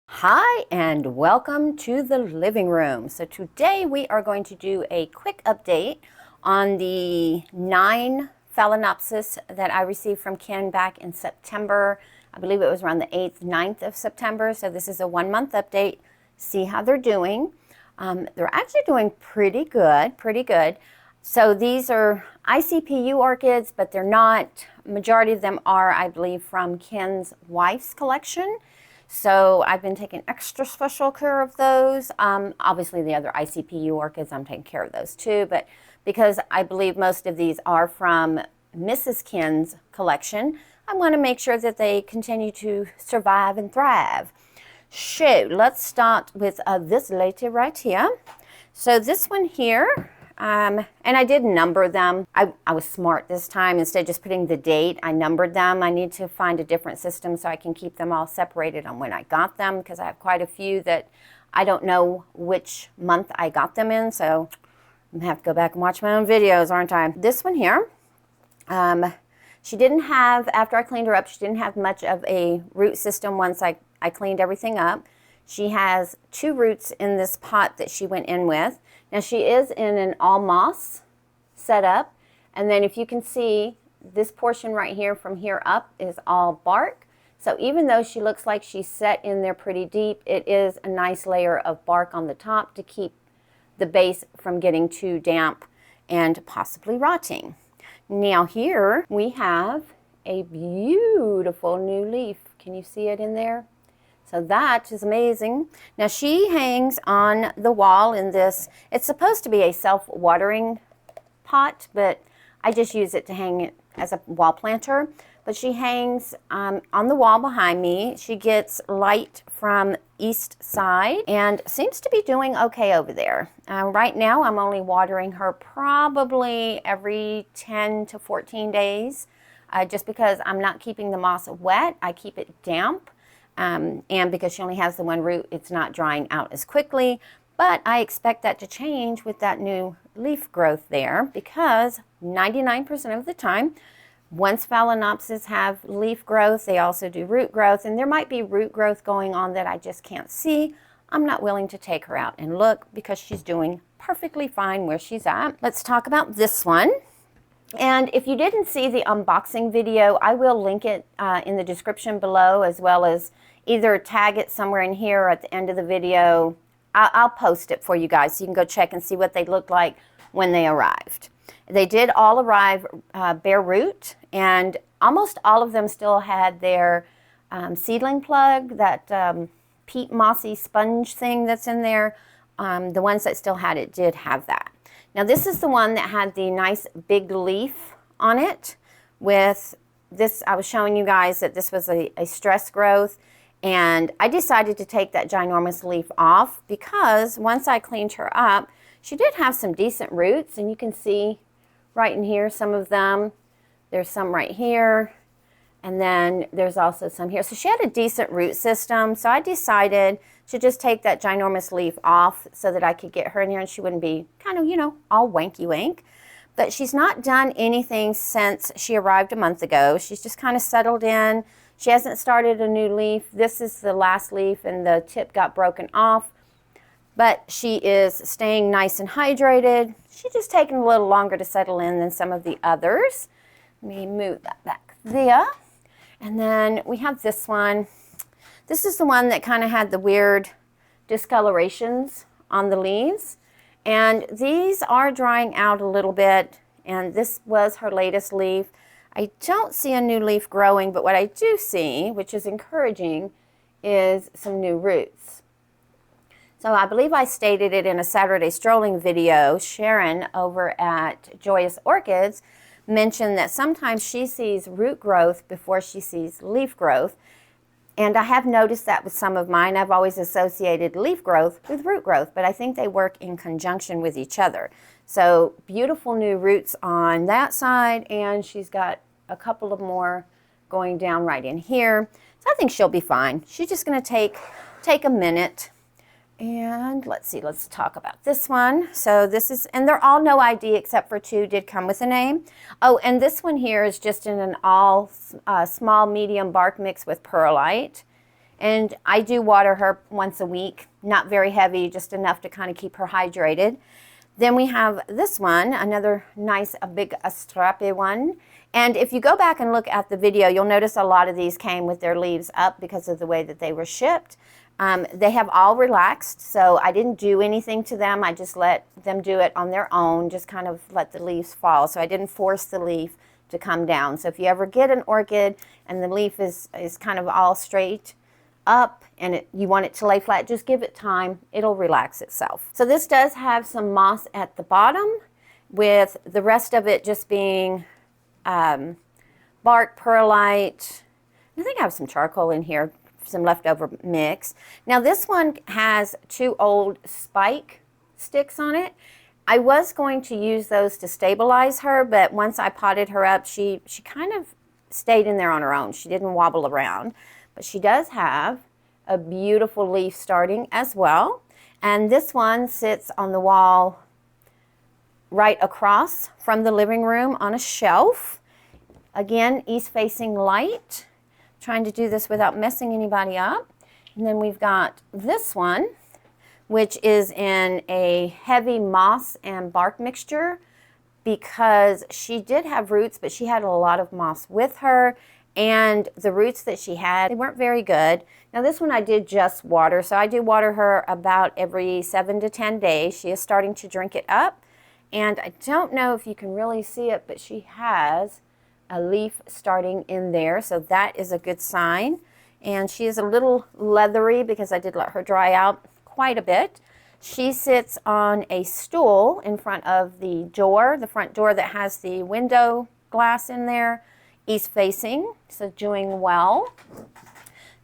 Hi and welcome to the living room. So today we are going to do a quick update on the 9 phalaenopsis that I received from Ken back in September. I believe it was around the 8th, 9th of September. So this is a 1-month update. See how they're doing. They're actually doing pretty good. So these are ICPU orchids, but they're not. Majority of them are, I believe, from Ken's wife's collection. So I've been taking extra special care of those. Obviously the other ICPU orchids, I'm taking care of those too, but because I believe most of these are from Mrs. Ken's collection, I want to make sure that they continue to survive and thrive. So let's start with this lady right here. So this one here, and I did number them. I was smart this time. Instead of just putting the date, I numbered them. I need to find a different system so I can keep them all separated on when I got them, because I have quite a few that I don't know which month I got them in. So I'm going to have to go back and watch my own videos, aren't I? This one here, she didn't have, after I cleaned her up, she didn't have much of a root system once I cleaned everything up. She has 2 roots in this pot that she went in with. Now she is in an all moss setup, and then if you can see, this portion right here from here up is all bark. So even though she looks like she's set in there pretty deep, it is a nice layer of bark on the top to keep the base from getting too damp and possibly rotting. Now here we have a beautiful new leaf. Can you see it in there? So that is amazing. Now she hangs on the wall in this, it's supposed to be a self-watering pot, but I just use it to hang it as a wall planter. But she hangs on the wall behind me. She gets light from east side and seems to be doing okay over there. Right now I'm only watering her probably every 10 to 14 days, just because I'm not keeping the moss wet. I keep it damp. And because she only has the 1 root, it's not drying out as quickly. But I expect that to change with that new leaf growth there, because 99% of the time, once phalaenopsis have leaf growth, they also do root growth. And there might be root growth going on that I just can't see. I'm not willing to take her out and look, because she's doing perfectly fine where she's at. Let's talk about this one. And if you didn't see the unboxing video, I will link it in the description below, as well as either tag it somewhere in here or at the end of the video. I'll post it for you guys so you can go check and see what they looked like when they arrived. They did all arrive bare root, and almost all of them still had their seedling plug, that peat mossy sponge thing that's in there. The ones that still had it did have that. Now this is the one that had the nice big leaf on it. With this, I was showing you guys that this was a stress growth, and I decided to take that ginormous leaf off, because once I cleaned her up, she did have some decent roots, and you can see right in here some of them. There's some right here, and then there's also some here. So she had a decent root system, so I decided to just take that ginormous leaf off so that I could get her in here and she wouldn't be kind of, you know, all wanky wank. But she's not done anything since she arrived a month ago. She's just kind of settled in. She hasn't started a new leaf. This is the last leaf, and the tip got broken off. But she is staying nice and hydrated. She's just taking a little longer to settle in than some of the others. Let me move that back there. And then we have this one. This is the one that kind of had the weird discolorations on the leaves. And these are drying out a little bit, and this was her latest leaf. I don't see a new leaf growing, but what I do see, which is encouraging, is some new roots. So I believe I stated it in a Saturday strolling video. Sharon over at Joyous Orchids mentioned that sometimes she sees root growth before she sees leaf growth. And I have noticed that with some of mine. I've always associated leaf growth with root growth, but I think they work in conjunction with each other. So beautiful new roots on that side, and she's got a couple of more going down right in here. So I think she'll be fine. She's just going to take a minute. And let's see, let's talk about this one. So this is, and they're all no ID except for 2 did come with a name. Oh, and this one here is just in an all small medium bark mix with perlite. And I do water her once a week, not very heavy, just enough to kind of keep her hydrated. Then we have this one, another nice, a big astrape one. And if you go back and look at the video, you'll notice a lot of these came with their leaves up because of the way that they were shipped. They have all relaxed, so I didn't do anything to them. I just let them do it on their own, just kind of let the leaves fall. So I didn't force the leaf to come down. So if you ever get an orchid and the leaf is kind of all straight up and you want it to lay flat, just give it time. It'll relax itself. So this does have some moss at the bottom, with the rest of it just being bark, perlite. I think I have some charcoal in here, some leftover mix. Now this one has 2 old spike sticks on it. I was going to use those to stabilize her, but once I potted her up, she kind of stayed in there on her own. She didn't wobble around. But she does have a beautiful leaf starting as well. And this one sits on the wall right across from the living room on a shelf. Again, east-facing light. Trying to do this without messing anybody up. And then we've got this one, which is in a heavy moss and bark mixture, because she did have roots, but she had a lot of moss with her. And the roots that she had, they weren't very good. Now this one I did just water, so I do water her about every 7 to 10 days. She is starting to drink it up. And I don't know if you can really see it, but she has a leaf starting in there, so that is a good sign. And she is a little leathery because I did let her dry out quite a bit. She sits on a stool in front of the door, the front door that has the window glass in there, east facing, so doing well.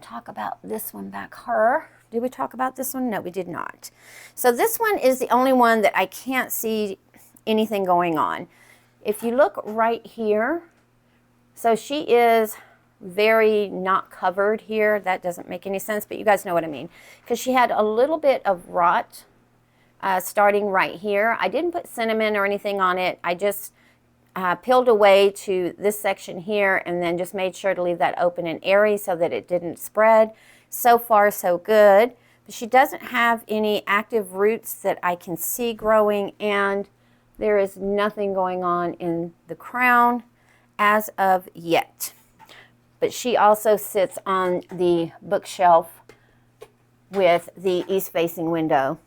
Talk about this one back here. Did we talk about this one? No, we did not. So this one is the only one that I can't see anything going on. If you look right here, so she is very not covered here. That doesn't make any sense, but you guys know what I mean. Because she had a little bit of rot starting right here. I didn't put cinnamon or anything on it. I just peeled away to this section here and then just made sure to leave that open and airy so that it didn't spread. So far, so good. But she doesn't have any active roots that I can see growing, and there is nothing going on in the crown as of yet. But she also sits on the bookshelf with the east-facing window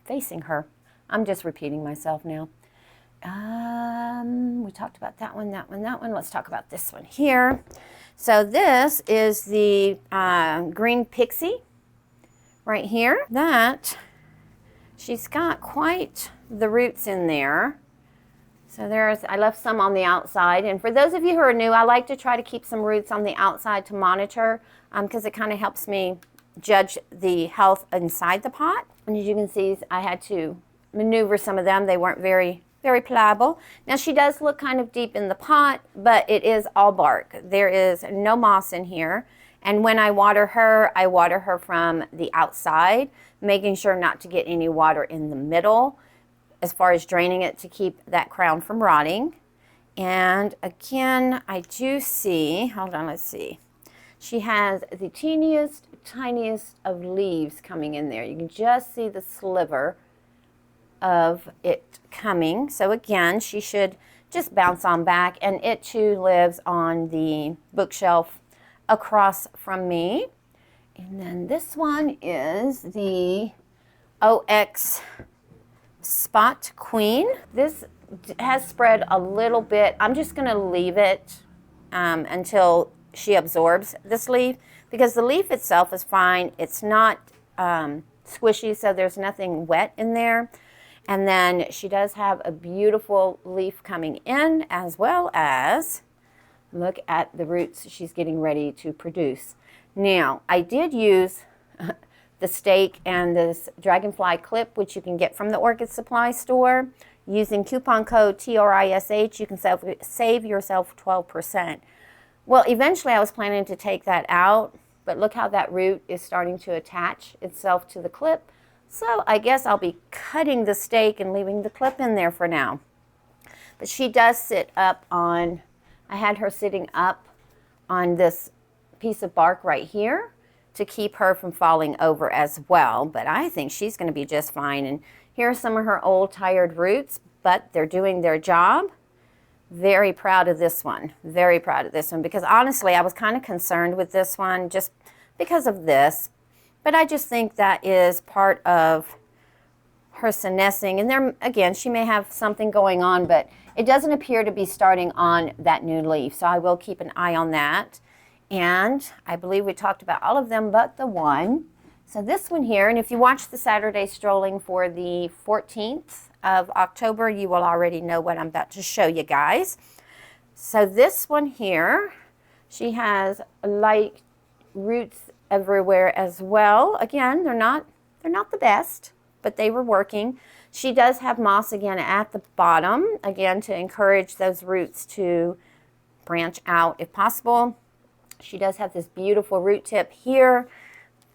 facing her. I'm just repeating myself now. We talked about that one, that one, that one. Let's talk about this one here. So this is the green pixie right here. That, she's got quite the roots in there. So I left some on the outside. And for those of you who are new, I like to try to keep some roots on the outside to monitor, because it kind of helps me judge the health inside the pot. And as you can see, I had to maneuver some of them. They weren't very pliable. Now she does look kind of deep in the pot, but it is all bark. There is no moss in here. And when I water her from the outside, making sure not to get any water in the middle as far as draining it to keep that crown from rotting. And again, I do see, hold on, let's see. She has the teeniest, tiniest of leaves coming in there. You can just see the sliver of it coming. So again, she should just bounce on back, and it too lives on the bookshelf across from me. And then this one is the OX Spot Queen. This has spread a little bit. I'm just going to leave it until she absorbs this leaf, because the leaf itself is fine. It's not squishy, so there's nothing wet in there. And then she does have a beautiful leaf coming in, as well as, look at the roots she's getting ready to produce. Now, I did use the stake and this dragonfly clip, which you can get from the Orchid Supply Store. Using coupon code TRISH, you can save yourself 12%. Well, eventually I was planning to take that out, but look how that root is starting to attach itself to the clip. So I guess I'll be cutting the stake and leaving the clip in there for now. But she does sit up on, I had her sitting up on this piece of bark right here. to keep her from falling over as well. But I think she's going to be just fine. And here are some of her old tired roots, but they're doing their job. Very proud of this one. Very proud of this one, because honestly, I was kind of concerned with this one just because of this. But I just think that is part of her senescing. And there, again, she may have something going on, but it doesn't appear to be starting on that new leaf. So I will keep an eye on that. And I believe we talked about all of them but the one. So this one here, and if you watch the Saturday strolling for the 14th of October, you will already know what I'm about to show you guys. So this one here, she has light roots everywhere as well. Again, they're not the best, but they were working. She does have moss again at the bottom, again to encourage those roots to branch out if possible. She does have this beautiful root tip here,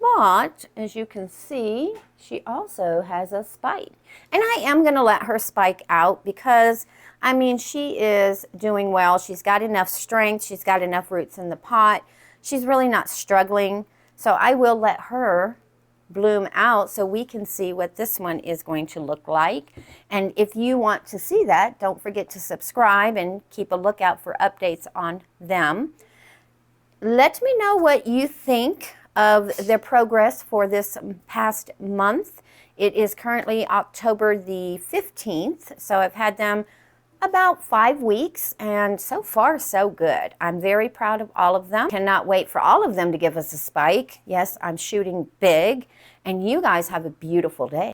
but as you can see, she also has a spike. And I am going to let her spike out because, I mean, she is doing well. She's got enough strength. She's got enough roots in the pot. She's really not struggling. So I will let her bloom out so we can see what this one is going to look like. And if you want to see that, don't forget to subscribe and keep a lookout for updates on them. Let me know what you think of their progress for this past month. It is currently October the 15th, so I've had them about 5 weeks, and so far so good. I'm very proud of all of them. Cannot wait for all of them to give us a spike. Yes, I'm shooting big, and you guys have a beautiful day.